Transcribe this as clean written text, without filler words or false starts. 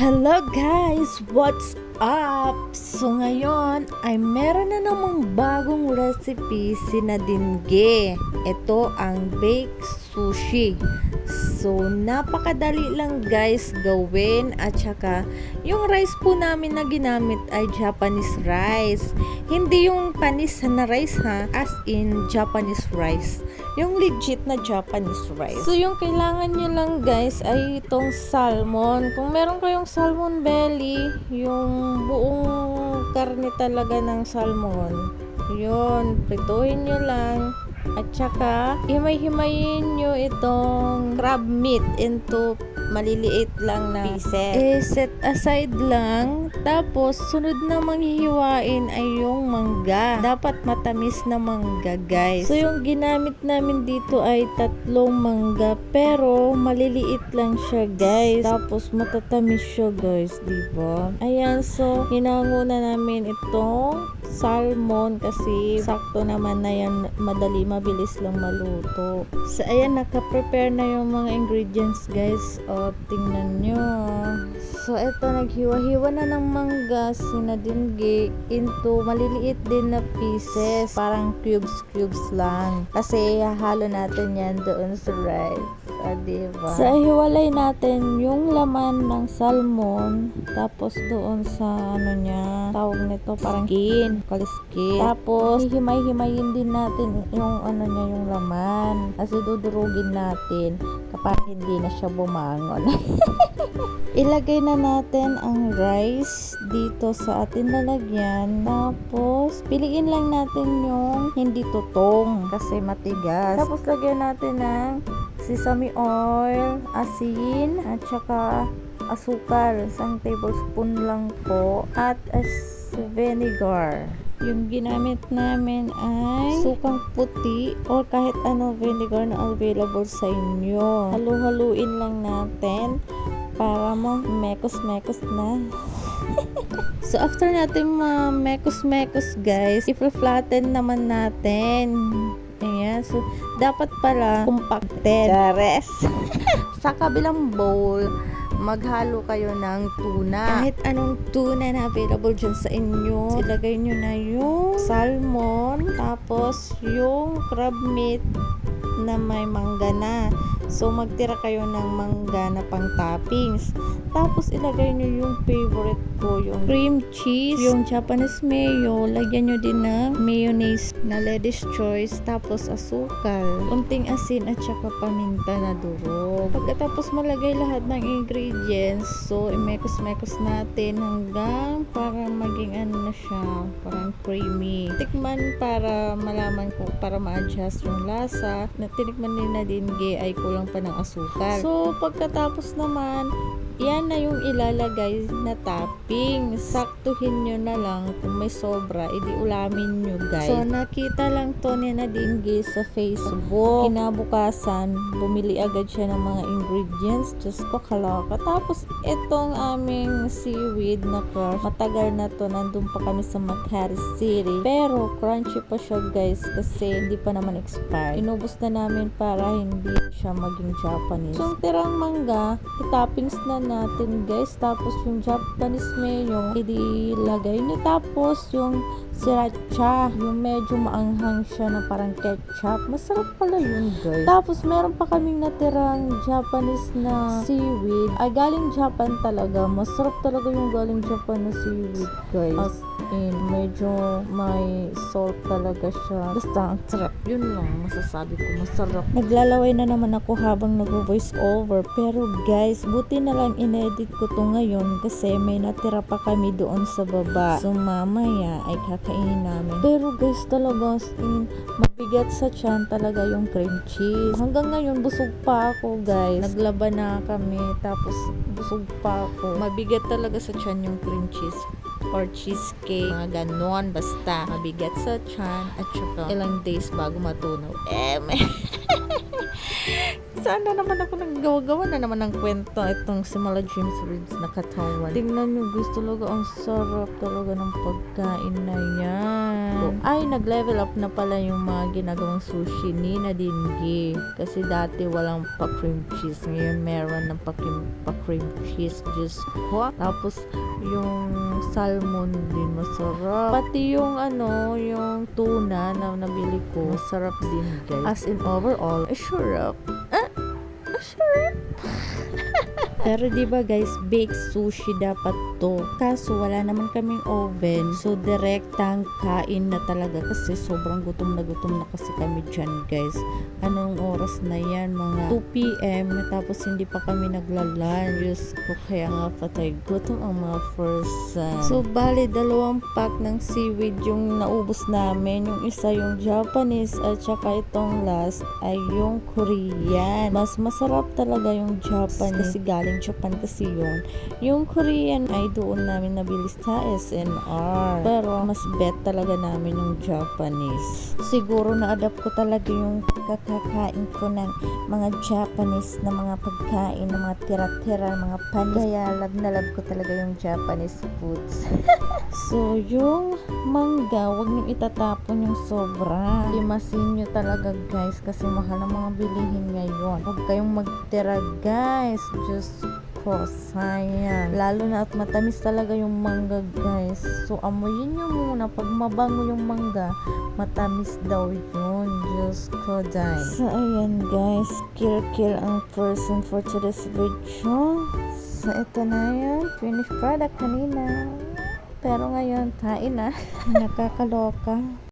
Hello guys! What's up? So ngayon ay meron na namang bagong recipe si Nadingge. Ito ang baked sushi. So napakadali lang guys gawin at saka yung rice po namin na ginamit ay Japanese rice. Hindi yung panis na rice ha, as in Japanese rice. Yung legit na Japanese rice. So yung kailangan nyo lang guys ay itong salmon. Kung meron kayong salmon belly, yung buong karne talaga ng salmon, yun, prituhin nyo lang. At saka, himay-himayin nyo itong crab meat into maliliit lang na pieces. Set aside lang. Tapos, sunod na manghihiwain ay yung mangga. Dapat matamis na mangga, guys. So, yung ginamit namin dito ay 3 mangga. Pero, maliliit lang siya, guys. Tapos, matatamis siya, guys. Diba? Ayan, so, hinango na namin itong salmon kasi sakto naman na yan, mabilis lang maluto. So ayan, naka-prepare na yung mga ingredients guys. O tingnan nyo. So eto, naghiwa-hiwa na ng mangga si Nadingge into maliliit din na pieces, parang cubes lang kasi hahalo natin yan doon sa rice. Diba? So hiwalay natin yung laman ng salmon tapos doon sa ano niya, tawag nito parang kaliskin. Tapos hihimay-himayin din natin yung ano niya, yung laman kasi dudurugin natin kapag hindi na siya bumangon. Ilagay na natin ang rice dito sa ating lalagyan. Tapos, piliin lang natin yung hindi tutong kasi matigas. Tapos, lagyan natin ng sesame oil, asin, at saka asukal. 1 tablespoon lang po. At vinegar. Yung ginamit namin ay sukang puti or kahit ano vinegar na available sa inyo. Halu-haluin lang natin para mo mekos-mekos na. So after natin mekos-mekos guys, i-flatten naman natin. Ayan, so dapat pala compacted. Sa kabilang bowl, maghalo kayo ng tuna. Kahit anong tuna na available dyan sa inyo. Ilagay nyo na yung salmon, tapos yung crab meat na may mangga na. So, magtira kayo ng mangga na pang toppings. Tapos, ilagay nyo yung favorite ko, yung cream cheese, yung Japanese mayo. Lagyan nyo din ng mayonnaise na lady's choice. Tapos, asukal, unting asin at saka paminta na durog. Pagkatapos malagay lahat ng ingredients, so, imekos-mekos natin hanggang para maging ano na siya, parang creamy. Tikman para malaman ko, para ma-adjust yung lasa. Na tinikman ni Nadingge ay kulang pa ng asukal. So, pagkatapos naman, yan na yung ilalagay na topping. Saktuhin nyo na lang. Kung may sobra, edi ulamin nyo guys. So, nakita lang to ni Nadingge sa Facebook. Kinabukasan, bumili agad siya ng mga ingredients. Diyos ko, kaloka. Tapos, itong aming seaweed na crush, matagal na to. Nandun pa kami sa Makati City. Pero, crunchy pa siya guys kasi hindi pa naman expired. Inubos na namin para hindi siya maging Japanese. So, yung tirang mangga, i-toppings na natin guys. Tapos yung Japanese mayo, ilagay nyo. Tapos yung sriracha, yung medyo maanghang siya na parang ketchup. Masarap pala yun guys. Tapos meron pa kaming natirang Japanese na seaweed. Ay, galing Japan talaga. Masarap talaga yung galing Japan na seaweed guys. As in, medyo may salt talaga siya. Basta ang sarap. Yun lang masasabi ko, masarap. Naglalaway na naman ako habang nag-voice over. Pero guys, buti na lang inedit ko to ngayon kasi may natira pa kami doon sa baba. So mamaya ay kakainin namin. Pero guys, talaga mabigat sa tiyan talaga yung cream cheese. Hanggang ngayon, busog pa ako guys. Naglaban na kami, tapos busog pa ako. Mabigat talaga sa tiyan yung cream cheese or cheesecake, mga ganon, basta mabigat sa tiyan at saka ilang days bago matunaw. Saan na naman ako naggawa-gawa na naman ng kwento itong si Mala James Reeds na katawan. Tingnan nyo guys, talaga ang sarap talaga ng pagkain na yan. Ay, nag-level up na pala yung mga ginagawang sushi ni Nadine. Kasi dati walang pa-cream cheese. Ngayon meron ng pa-cream cheese. Diyos ko. Tapos yung salmon din masarap. Pati yung yung tuna na nabili ko, masarap din guys. As in overall, sarap. Sarap. Pero diba guys, baked sushi dapat to. Kaso wala naman kaming oven. So direktang kain na talaga kasi sobrang gutom na kasi kami dyan guys. Anong oras na yan? Mga 2 p.m. Tapos hindi pa kami naglalan. Diyos ko, kaya nga patay gutom ang mga person. So bali, 2 pack ng seaweed yung naubos namin. Yung isa yung Japanese at saka itong last ay yung Korean. Mas masarap talaga yung Japanese kasi galing Japan kasi yun. Yung Korean ay doon namin nabili sa SNR. Pero mas bet talaga namin yung Japanese. Siguro na-adapt ko talaga yung kakakain ko ng mga Japanese na mga pagkain, na mga tira-tira, mga pan. Kaya love na love ko talaga yung Japanese foods. So, yung mangga, huwag nyo itatapon yung sobra. Limasin nyo talaga guys kasi mahal ang mga bilihin ngayon. Huwag kayong magtira guys. Just ko, sayang. Lalo na at matamis talaga yung mangga guys. So, amuyin nyo muna. Pag mabango yung mangga, matamis daw yun. Diyos ko, die. So, ayan guys. Kill ang person for today's video. So, ito na yun. Finished product kanina. Pero ngayon, tain na. Nakakaloka.